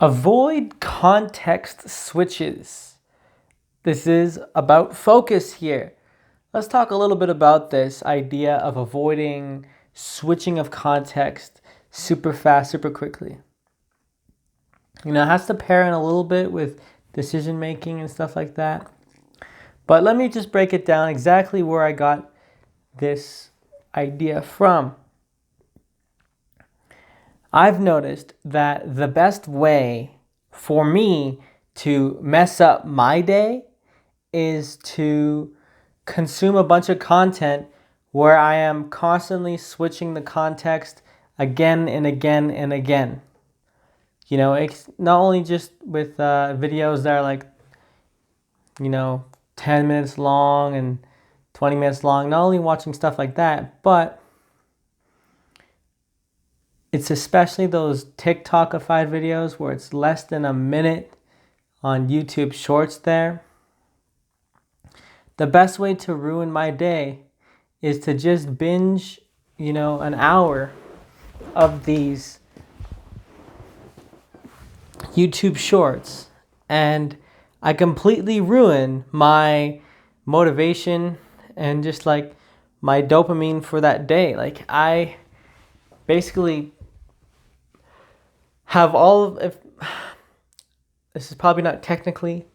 Avoid context switches. This is about focus here. Let's talk a little bit about this idea of avoiding switching of context super fast, super quickly. It has to pair in a little bit with decision making and stuff like that. But let me just break it down exactly where I got this idea from. I've noticed that the best way for me to mess up my day is to consume a bunch of content where I am constantly switching the context again and again and again. It's not only just with videos that are like, 10 minutes long and 20 minutes long, not only watching stuff like that, but it's especially those TikTokified videos where it's less than a minute on YouTube Shorts there. The best way to ruin my day is to just binge, an hour of these YouTube Shorts, and I completely ruin my motivation and just like my dopamine for that day. Like I basically have if this is probably not technically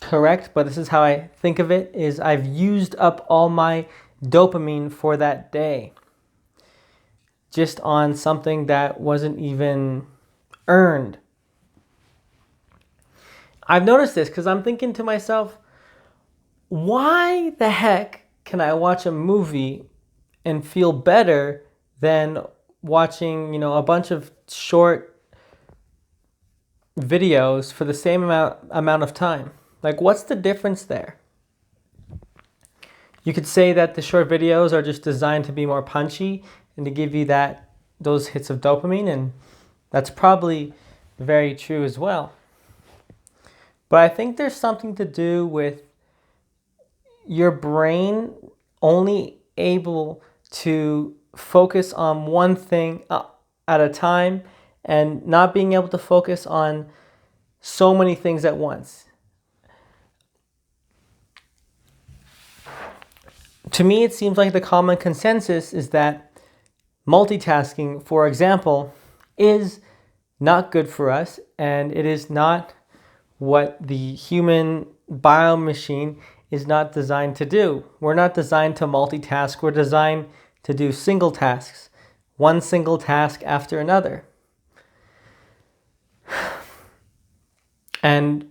correct, but this is how I think of it, is I've used up all my dopamine for that day just on something that wasn't even earned. I've noticed this because I'm thinking to myself, why the heck can I watch a movie and feel better than watching, a bunch of short videos for the same amount of time? Like, what's the difference there? You could say that the short videos are just designed to be more punchy and to give you those hits of dopamine, and that's probably very true as well. But I think there's something to do with your brain only able to focus on one thing at a time and not being able to focus on so many things at once. To me, it seems like the common consensus is that multitasking, for example, is not good for us, and it is not what the human biomachine is not designed to do. We're not designed to multitask. We're designed to do single tasks, one single task after another. And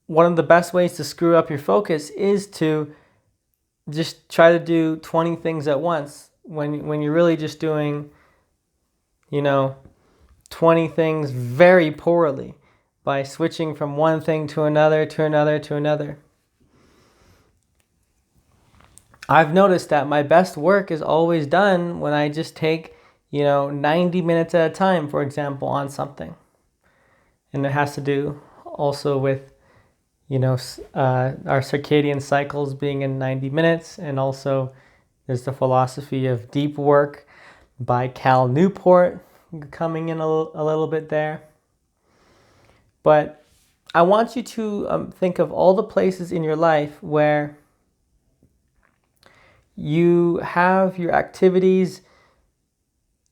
one of the best ways to screw up your focus is to just try to do 20 things at once when you're really just doing, 20 things very poorly by switching from one thing to another, to another, to another. I've noticed that my best work is always done when I just take, 90 minutes at a time, for example, on something. And it has to do also with, our circadian cycles being in 90 minutes. And also there's the philosophy of deep work by Cal Newport coming in a little bit there. But I want you to think of all the places in your life where you have your activities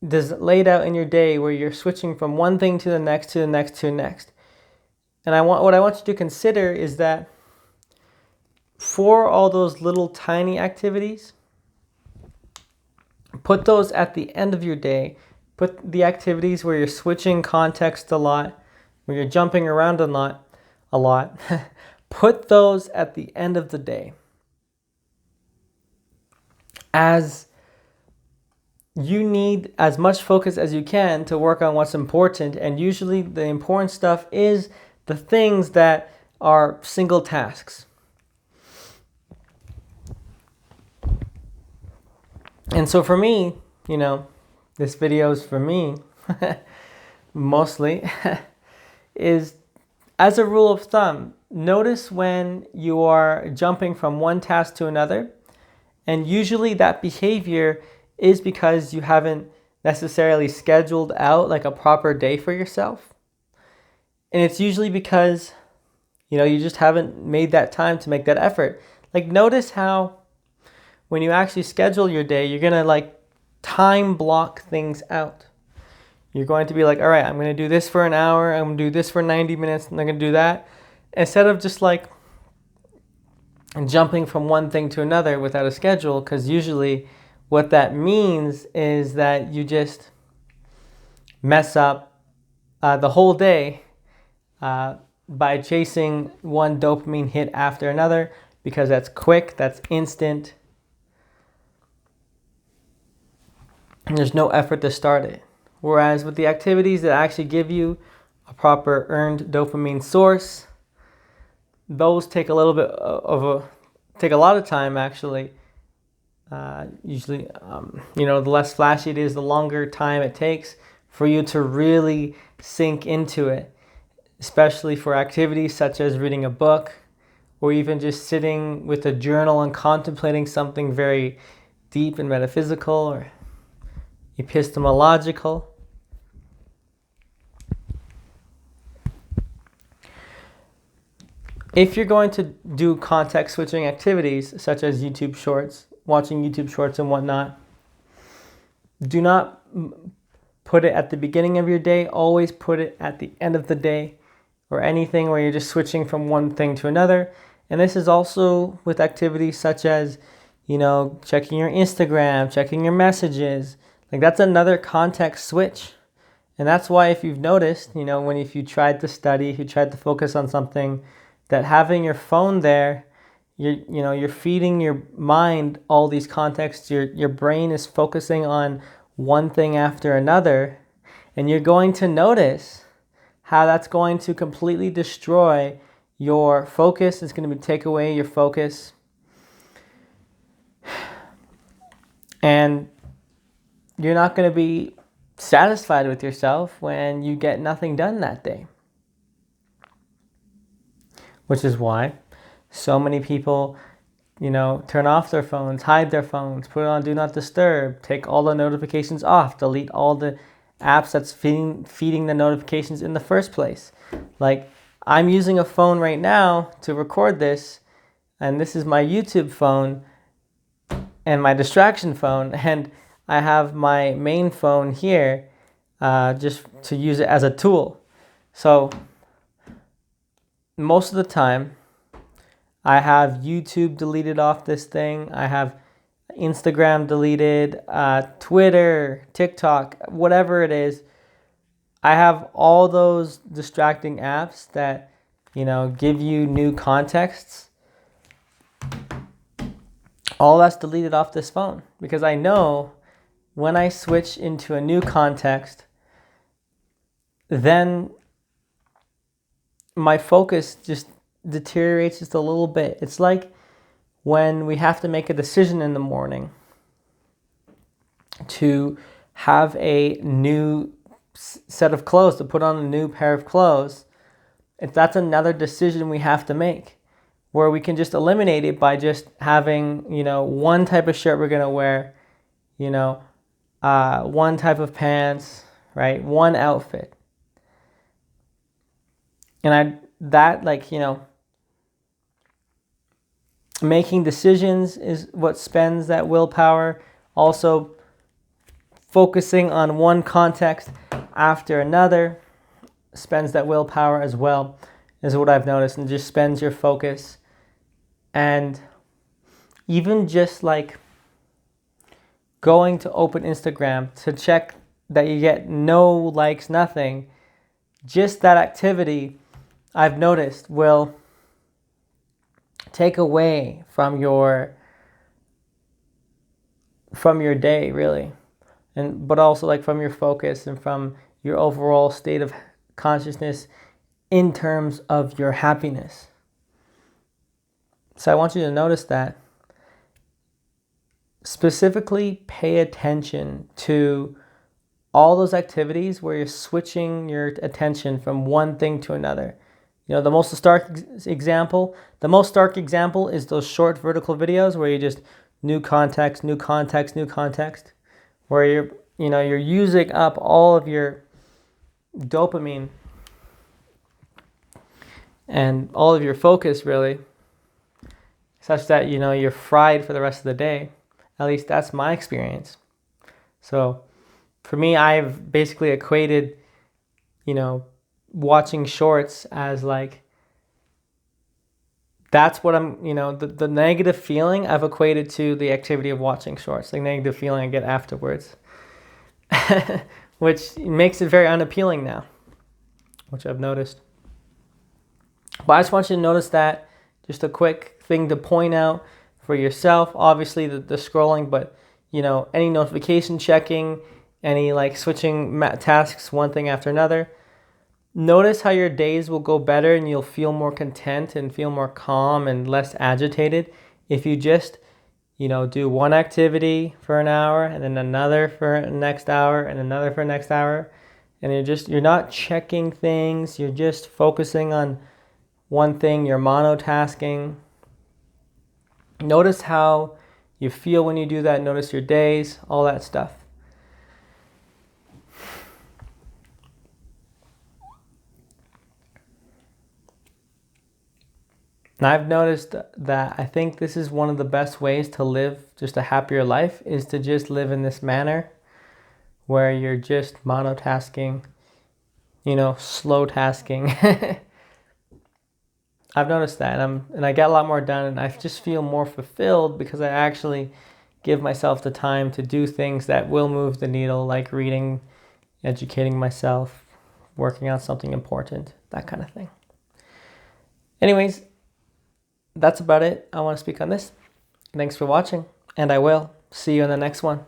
laid out in your day where you're switching from one thing to the next, to the next, to the next. And what I want you to consider is that for all those little tiny activities, put those at the end of your day. Put the activities where you're switching context a lot, where you're jumping around a lot. Put those at the end of the day, as you need as much focus as you can to work on what's important. And usually the important stuff is the things that are single tasks. And so for me, this video is for me mostly, is as a rule of thumb, notice when you are jumping from one task to another. And usually that behavior is because you haven't necessarily scheduled out like a proper day for yourself. And it's usually because, you just haven't made that time to make that effort. Like, notice how when you actually schedule your day, you're going to like time block things out. You're going to be like, all right, I'm going to do this for an hour. I'm going to do this for 90 minutes. And I'm going to do that. Instead of just like jumping from one thing to another without a schedule, because usually what that means is that you just mess up the whole day by chasing one dopamine hit after another, because that's quick, that's instant, and there's no effort to start it. Whereas with the activities that actually give you a proper earned dopamine source, those take a lot of time actually. Usually, the less flashy it is, the longer time it takes for you to really sink into it, especially for activities such as reading a book, or even just sitting with a journal and contemplating something very deep and metaphysical or epistemological. If you're going to do context switching activities such as YouTube Shorts, watching YouTube Shorts and whatnot, do not put it at the beginning of your day. Always put it at the end of the day, or anything where you're just switching from one thing to another. And this is also with activities such as, checking your Instagram, checking your messages. Like, that's another context switch. And that's why, if you've noticed, if you tried to study, if you tried to focus on something, that having your phone there, you're feeding your mind all these contexts. Your brain is focusing on one thing after another, and you're going to notice how that's going to completely destroy your focus. It's going to take away your focus, and you're not going to be satisfied with yourself when you get nothing done that day. Which is why so many people, turn off their phones, hide their phones, put it on Do Not Disturb, take all the notifications off, delete all the apps that's feeding the notifications in the first place. Like, I'm using a phone right now to record this, and this is my YouTube phone and my distraction phone, and I have my main phone here just to use it as a tool. So most of the time, I have YouTube deleted off this thing. I have Instagram deleted, Twitter, TikTok, whatever it is. I have all those distracting apps that, give you new contexts. All that's deleted off this phone, because I know when I switch into a new context, then my focus just deteriorates just a little bit. It's like when we have to make a decision in the morning to have a new set of clothes, to put on a new pair of clothes. If that's another decision we have to make, where we can just eliminate it by just having, one type of shirt we're going to wear, one type of pants, right? One outfit. And making decisions is what spends that willpower. Also, focusing on one context after another spends that willpower as well, is what I've noticed, and just spends your focus. And even just like going to open Instagram to check that you get no likes, nothing, just that activity, I've noticed, will take away from your day, really, but also like from your focus and from your overall state of consciousness in terms of your happiness. So I want you to notice that. Specifically, pay attention to all those activities where you're switching your attention from one thing to another. The most stark example is those short vertical videos where you just new context, where you're using up all of your dopamine and all of your focus really, such that, you know, you're fried for the rest of the day. At least that's my experience. So for me, I've basically equated, you know, watching shorts as like, that's what I'm, you know, the negative feeling I've equated to the activity of watching shorts, the negative feeling I get afterwards, which makes it very unappealing now, which I've noticed. But I just want you to notice that, just a quick thing to point out for yourself. Obviously the scrolling, but, you know, any notification checking, any like switching tasks one thing after another. Notice how your days will go better and you'll feel more content and feel more calm and less agitated if you just, you know, do one activity for an hour and then another for the next hour and another for the next hour. And you're not checking things, you're just focusing on one thing, you're monotasking. Notice how you feel when you do that. Notice your days, all that stuff. And I've noticed that I think this is one of the best ways to live just a happier life, is to just live in this manner where you're just monotasking, you know, slow tasking. I've noticed that, and I get a lot more done, and I just feel more fulfilled because I actually give myself the time to do things that will move the needle, like reading, educating myself, working on something important, that kind of thing. Anyways, that's about it I want to speak on this. Thanks for watching, and I will see you in the next one.